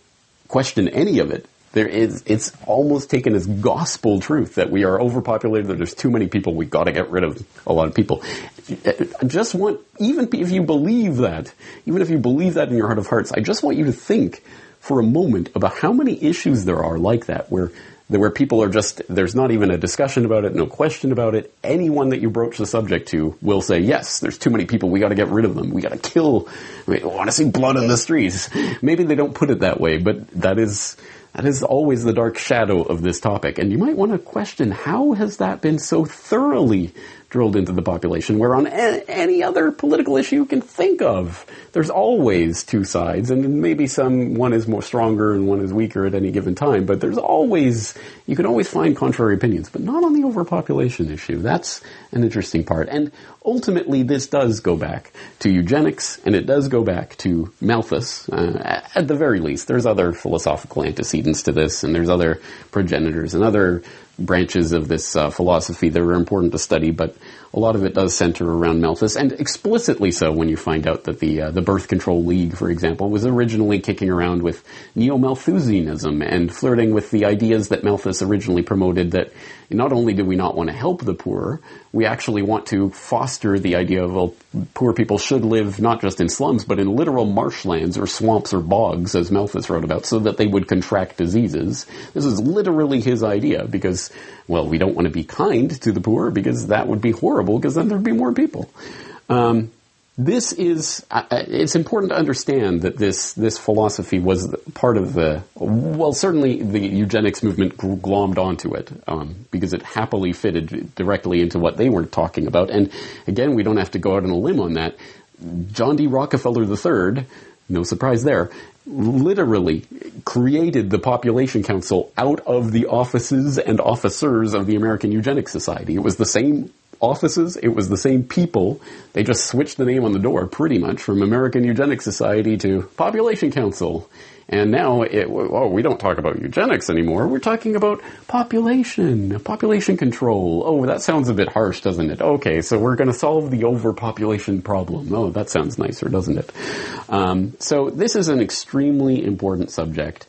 question any of it, it's almost taken as gospel truth that we are overpopulated, that there's too many people, we've got to get rid of a lot of people. I just want, even if you believe that in your heart of hearts, I just want you to think for a moment about how many issues there are like that, where people are just, there's not even a discussion about it, no question about it. Anyone that you broach the subject to will say, yes, there's too many people, we got to get rid of them, we got to kill, we want to see blood in the streets. Maybe they don't put it that way, but that is always the dark shadow of this topic. And you might want to question, how has that been so thoroughly drilled into the population, where on any other political issue you can think of, there's always two sides, and maybe one is more stronger and one is weaker at any given time, but you can always find contrary opinions, but not on the overpopulation issue. That's an interesting part. And ultimately, this does go back to eugenics, and it does go back to Malthus, at the very least. There's other philosophical antecedents to this, and there's other progenitors and other branches of this philosophy that are important to study, but a lot of it does center around Malthus, and explicitly so when you find out that the Birth Control League, for example, was originally kicking around with neo-Malthusianism and flirting with the ideas that Malthus originally promoted, that not only do we not want to help the poor, we actually want to foster the idea of, well, poor people should live not just in slums, but in literal marshlands or swamps or bogs, as Malthus wrote about, so that they would contract diseases. This is literally his idea, because, well, we don't want to be kind to the poor, because that would be horrible, because then there'd be more people. It's important to understand that this philosophy was part of certainly the eugenics movement glommed onto it, because it happily fitted directly into what they were talking about. And again, we don't have to go out on a limb on that. John D. Rockefeller III, no surprise there, literally created the Population Council out of the offices and officers of the American Eugenics Society. It was the same offices, it was the same people. They just switched the name on the door, pretty much, from American Eugenics Society to Population Council. And now, we don't talk about eugenics anymore. We're talking about population control. Oh, that sounds a bit harsh, doesn't it? Okay, so we're going to solve the overpopulation problem. Oh, that sounds nicer, doesn't it? So this is an extremely important subject.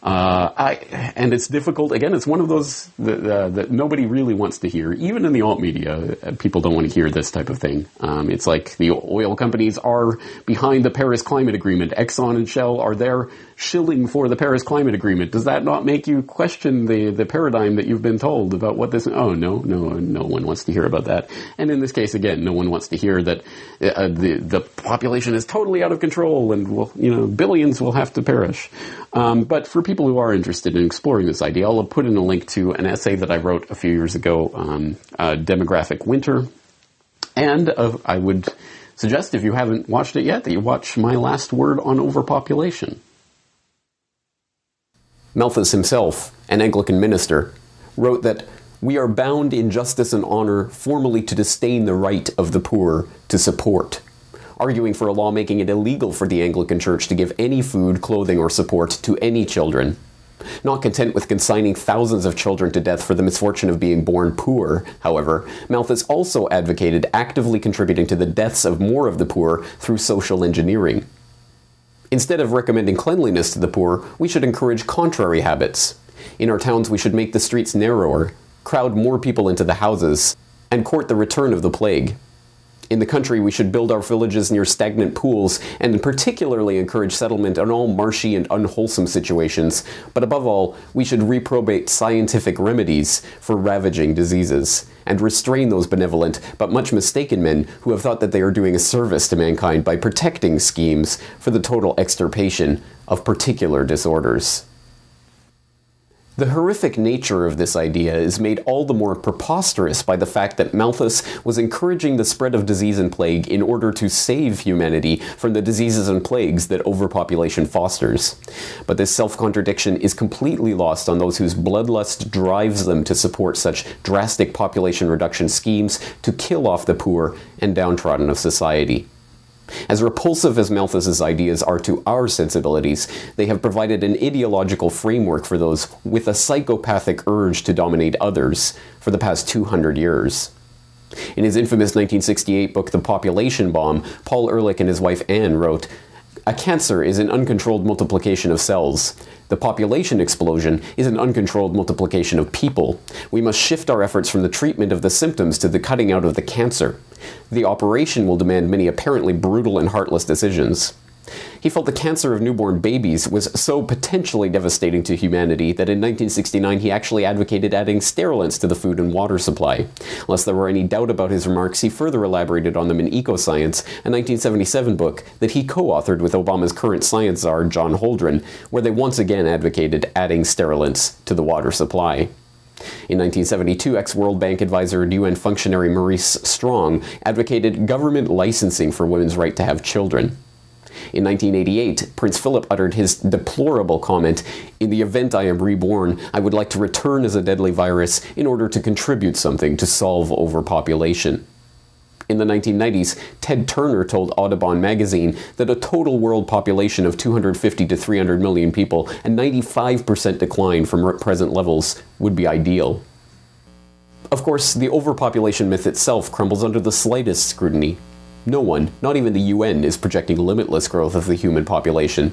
And it's difficult. Again, it's one of those that nobody really wants to hear. Even in the alt media, people don't want to hear this type of thing. It's like the oil companies are behind the Paris Climate Agreement. Exxon and Shell are there shilling for the Paris Climate Agreement. Does that not make you question the paradigm that you've been told about what this? Oh, no one wants to hear about that. And in this case, again, no one wants to hear that the population is totally out of control and billions will have to perish. But for people who are interested in exploring this idea, I'll put in a link to an essay that I wrote a few years ago on demographic winter. And I would suggest, if you haven't watched it yet, that you watch my last word on overpopulation. Malthus himself, an Anglican minister, wrote that we are bound in justice and honor formally to disdain the right of the poor to support, arguing for a law making it illegal for the Anglican Church to give any food, clothing, or support to any children. Not content with consigning thousands of children to death for the misfortune of being born poor, however, Malthus also advocated actively contributing to the deaths of more of the poor through social engineering. Instead of recommending cleanliness to the poor, we should encourage contrary habits. In our towns, we should make the streets narrower, crowd more people into the houses, and court the return of the plague. In the country, we should build our villages near stagnant pools, and particularly encourage settlement in all marshy and unwholesome situations. But above all, we should reprobate scientific remedies for ravaging diseases, and restrain those benevolent but much mistaken men who have thought that they are doing a service to mankind by protecting schemes for the total extirpation of particular disorders. The horrific nature of this idea is made all the more preposterous by the fact that Malthus was encouraging the spread of disease and plague in order to save humanity from the diseases and plagues that overpopulation fosters. But this self-contradiction is completely lost on those whose bloodlust drives them to support such drastic population reduction schemes to kill off the poor and downtrodden of society. As repulsive as Malthus's ideas are to our sensibilities, they have provided an ideological framework for those with a psychopathic urge to dominate others for the past 200 years. In his infamous 1968 book, The Population Bomb, Paul Ehrlich and his wife Anne wrote, "A cancer is an uncontrolled multiplication of cells. The population explosion is an uncontrolled multiplication of people. We must shift our efforts from the treatment of the symptoms to the cutting out of the cancer. The operation will demand many apparently brutal and heartless decisions. He felt the cancer of newborn babies was so potentially devastating to humanity that in 1969 he actually advocated adding sterilants to the food and water supply. Lest there were any doubt about his remarks, he further elaborated on them in Ecoscience, a 1977 book that he co-authored with Obama's current science czar, John Holdren, where they once again advocated adding sterilants to the water supply. In 1972, ex-World Bank advisor and UN functionary Maurice Strong advocated government licensing for women's right to have children. In 1988, Prince Philip uttered his deplorable comment, "In the event I am reborn, I would like to return as a deadly virus in order to contribute something to solve overpopulation." In the 1990s, Ted Turner told Audubon magazine that a total world population of 250 to 300 million people, a 95% decline from present levels, would be ideal. Of course, the overpopulation myth itself crumbles under the slightest scrutiny. No one, not even the UN, is projecting limitless growth of the human population.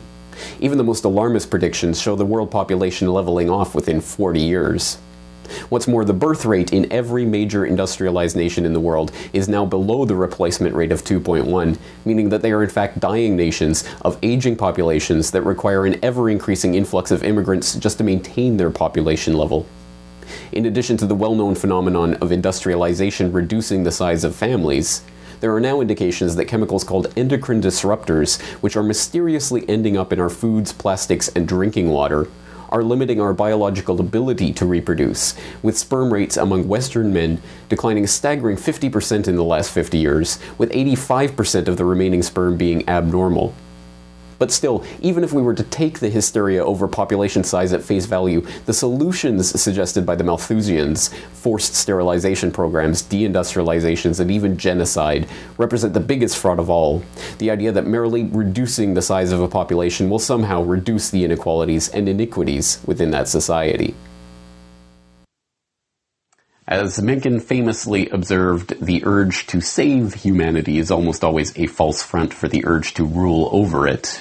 Even the most alarmist predictions show the world population leveling off within 40 years. What's more, the birth rate in every major industrialized nation in the world is now below the replacement rate of 2.1, meaning that they are in fact dying nations of aging populations that require an ever-increasing influx of immigrants just to maintain their population level. In addition to the well-known phenomenon of industrialization reducing the size of families, there are now indications that chemicals called endocrine disruptors, which are mysteriously ending up in our foods, plastics, and drinking water, are limiting our biological ability to reproduce, with sperm rates among Western men declining a staggering 50% in the last 50 years, with 85% of the remaining sperm being abnormal. But still, even if we were to take the hysteria over population size at face value, the solutions suggested by the Malthusians, forced sterilization programs, deindustrializations, and even genocide, represent the biggest fraud of all. The idea that merely reducing the size of a population will somehow reduce the inequalities and iniquities within that society. As Mencken famously observed, the urge to save humanity is almost always a false front for the urge to rule over it.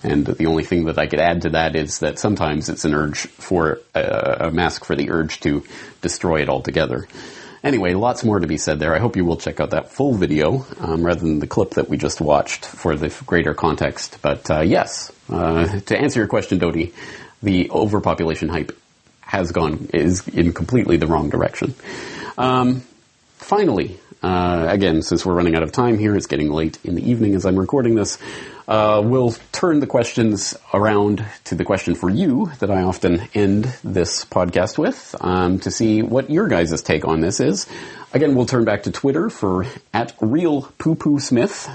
And the only thing that I could add to that is that sometimes it's an urge for a mask for the urge to destroy it altogether. Anyway, lots more to be said there. I hope you will check out that full video rather than the clip that we just watched for the greater context. But yes, to answer your question, Dodie, the overpopulation hype is in completely the wrong direction. Finally, again, since we're running out of time here, it's getting late in the evening as I'm recording this, we'll turn the questions around to the question for you that I often end this podcast with, to see what your guys' take on this is. Again, we'll turn back to Twitter for @RealPooPooSmith,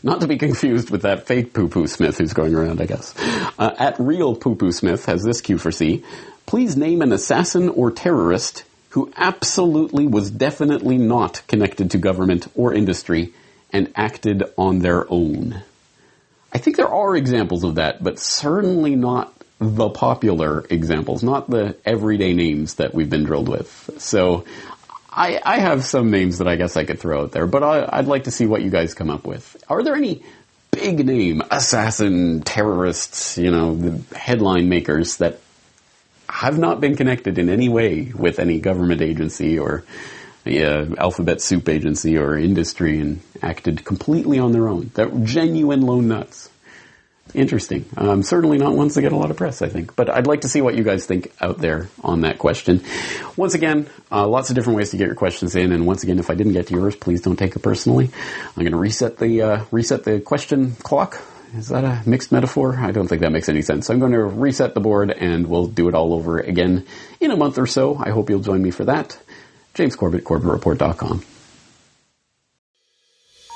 not to be confused with that fake Poo-Poo Smith who's going around, I guess. @RealPooPooSmith has this Q for C. Please name an assassin or terrorist who absolutely was definitely not connected to government or industry and acted on their own. I think there are examples of that, but certainly not the popular examples, not the everyday names that we've been drilled with. So I have some names that I guess I could throw out there, but I'd like to see what you guys come up with. Are there any big name assassin, terrorists, the headline makers that have not been connected in any way with any government agency or alphabet soup agency or industry and acted completely on their own? They're genuine lone nuts. Interesting. Certainly not ones that get a lot of press, I think. But I'd like to see what you guys think out there on that question. Once again, lots of different ways to get your questions in. And once again, if I didn't get to yours, please don't take it personally. I'm going to reset the question clock. Is that a mixed metaphor? I don't think that makes any sense. I'm going to reset the board and we'll do it all over again in a month or so. I hope you'll join me for that. James Corbett, CorbettReport.com.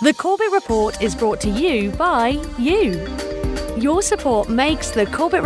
The Corbett Report is brought to you by you. Your support makes the Corbett